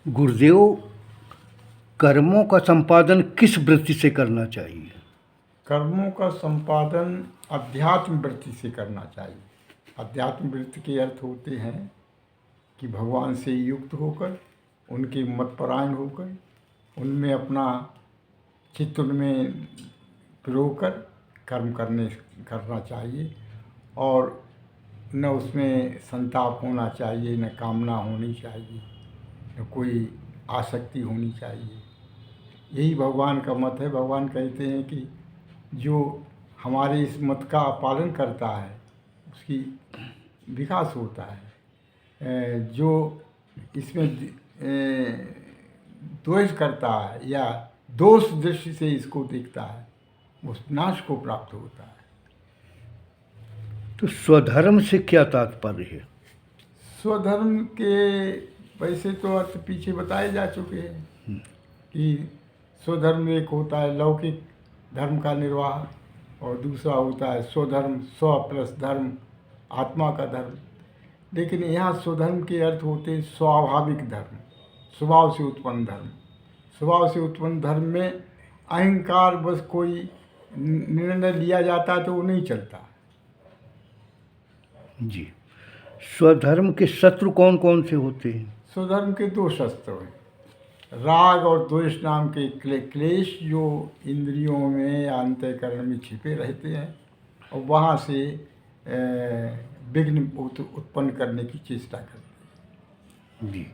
गुरुदेव, कर्मों का संपादन किस वृत्ति से करना चाहिए? कर्मों का संपादन अध्यात्म वृत्ति से करना चाहिए। अध्यात्म वृत्ति के अर्थ होते हैं कि भगवान से युक्त होकर, उनके मतपरायण होकर, उनमें अपना चित्त उनमें पिरोकर कर्म करना चाहिए और न उसमें संताप होना चाहिए, न कामना होनी चाहिए, न कोई आसक्ति होनी चाहिए। यही भगवान का मत है। भगवान कहते हैं कि जो हमारे इस मत का पालन करता है उसकी विकास होता है। जो इसमें द्वेष करता है या दोष दृष्टि से इसको देखता है उस नाश को प्राप्त होता है। तो स्वधर्म से क्या तात्पर्य है? स्वधर्म के वैसे तो अर्थ पीछे बताए जा चुके हैं कि स्वधर्म एक होता है लौकिक धर्म का निर्वाह और दूसरा होता है स्वधर्म, स्व प्लस धर्म, आत्मा का धर्म। लेकिन यहाँ स्वधर्म के अर्थ होते हैं स्वाभाविक धर्म, स्वभाव से उत्पन्न धर्म। स्वभाव से उत्पन्न धर्म में अहंकार बस कोई निर्णय लिया जाता है तो वो नहीं चलता। जी। स्वधर्म के शत्रु कौन कौन से होते हैं? स्वधर्म के दो शस्त्र हैं, राग और द्वेष नाम के क्लेश जो इंद्रियों में या अंतःकरण में छिपे रहते हैं और वहाँ से विघ्न उत्पन्न करने की चेष्टा करते हैं। जी।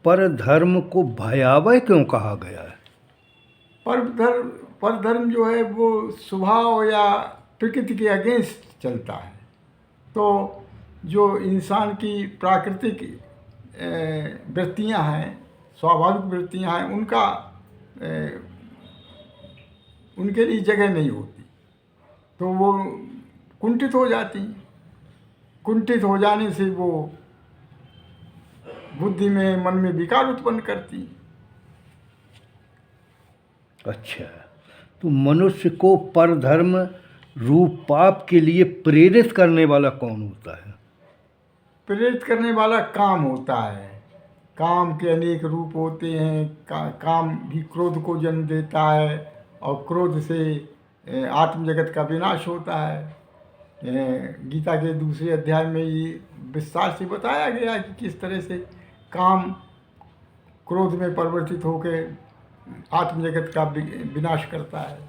पर धर्म को भयावह क्यों कहा गया है? पर धर्म जो है वो स्वभाव या प्रकृति के अगेंस्ट चलता है। तो जो इंसान की प्राकृतिक वृत्तियाँ हैं, स्वाभाविक वृत्तियाँ हैं, उनके लिए जगह नहीं होती तो वो कुंठित हो जाती। कुंठित हो जाने से वो बुद्धि में, मन में विकार उत्पन्न करती। अच्छा, तो मनुष्य को परधर्म रूप पाप के लिए प्रेरित करने वाला कौन होता है? प्रेरित करने वाला काम होता है। काम के अनेक रूप होते हैं। काम भी क्रोध को जन्म देता है और क्रोध से आत्म जगत का विनाश होता है। गीता के दूसरे अध्याय में ये विस्तार से बताया गया है कि किस तरह से काम क्रोध में परिवर्तित होकर आत्म जगत का विनाश करता है।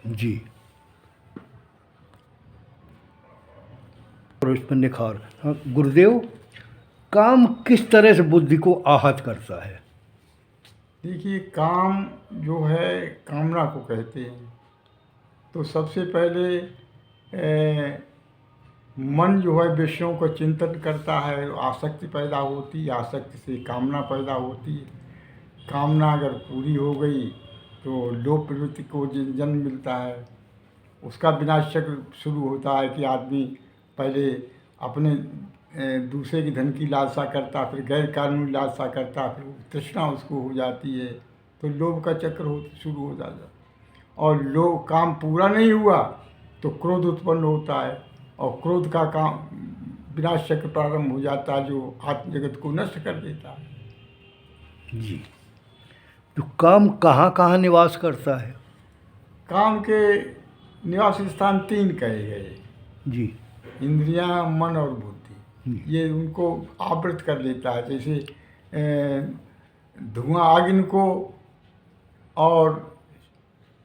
जी। और इस पर निखार। हाँ, गुरुदेव, काम किस तरह से बुद्धि को आहत करता है? देखिए, काम जो है कामना को कहते हैं। तो सबसे पहले मन जो है विषयों का चिंतन करता है, आसक्ति पैदा होती है, आसक्ति से कामना पैदा होती है। कामना अगर पूरी हो गई तो लोभ प्रवृत्ति को जन्म मिलता है। उसका विनाश चक्र शुरू होता है कि आदमी पहले अपने दूसरे के धन की लालसा करता, फिर गैर कानूनी लालसा करता, फिर तृष्णा उसको हो जाती है तो लोभ का चक्र शुरू हो जाता है। और लोभ काम पूरा नहीं हुआ तो क्रोध उत्पन्न होता है और क्रोध का काम विनाश चक्र प्रारंभ हो जाता है जो आत्म जगत को नष्ट कर देता है। जी। तो काम कहाँ कहाँ निवास करता है? काम के निवास स्थान 3 कहे गए। जी। इंद्रियां, मन और बुद्धि, ये उनको आवृत कर लेता है। जैसे धुआं अग्नि को और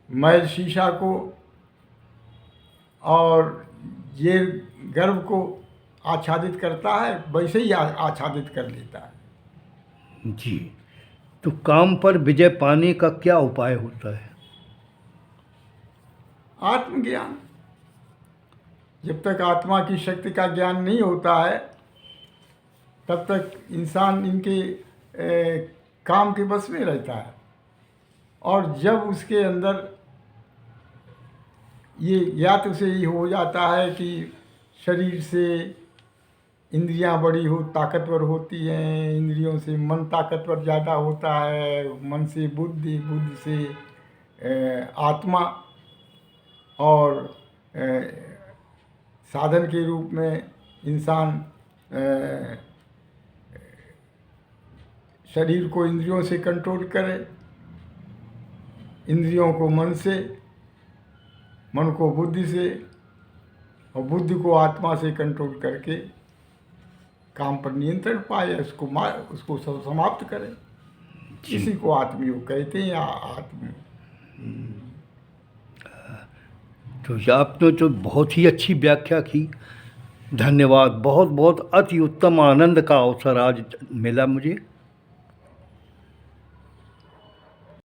मैल शीशा को और ये गर्भ को आच्छादित करता है, वैसे ही आच्छादित कर लेता है। जी। तो काम पर विजय पाने का क्या उपाय होता है? आत्मज्ञान। जब तक आत्मा की शक्ति का ज्ञान नहीं होता है तब तक इंसान इनके काम के बस में रहता है। और जब उसके अंदर ये ज्ञात उसे ये हो जाता है कि शरीर से इंद्रियां बड़ी ताकतवर होती हैं, इंद्रियों से मन ताकतवर ज़्यादा होता है, मन से बुद्धि, बुद्धि से आत्मा, और साधन के रूप में इंसान शरीर को इंद्रियों से कंट्रोल करे, इंद्रियों को मन से, मन को बुद्धि से और बुद्धि को आत्मा से कंट्रोल करके काम पर नियंत्रण पाए, उसको समाप्त करे। इसी को आत्मयोग कहते हैं या आत्म। तो आपने तो बहुत ही अच्छी व्याख्या की, धन्यवाद। बहुत बहुत अति उत्तम आनंद का अवसर आज मिला मुझे।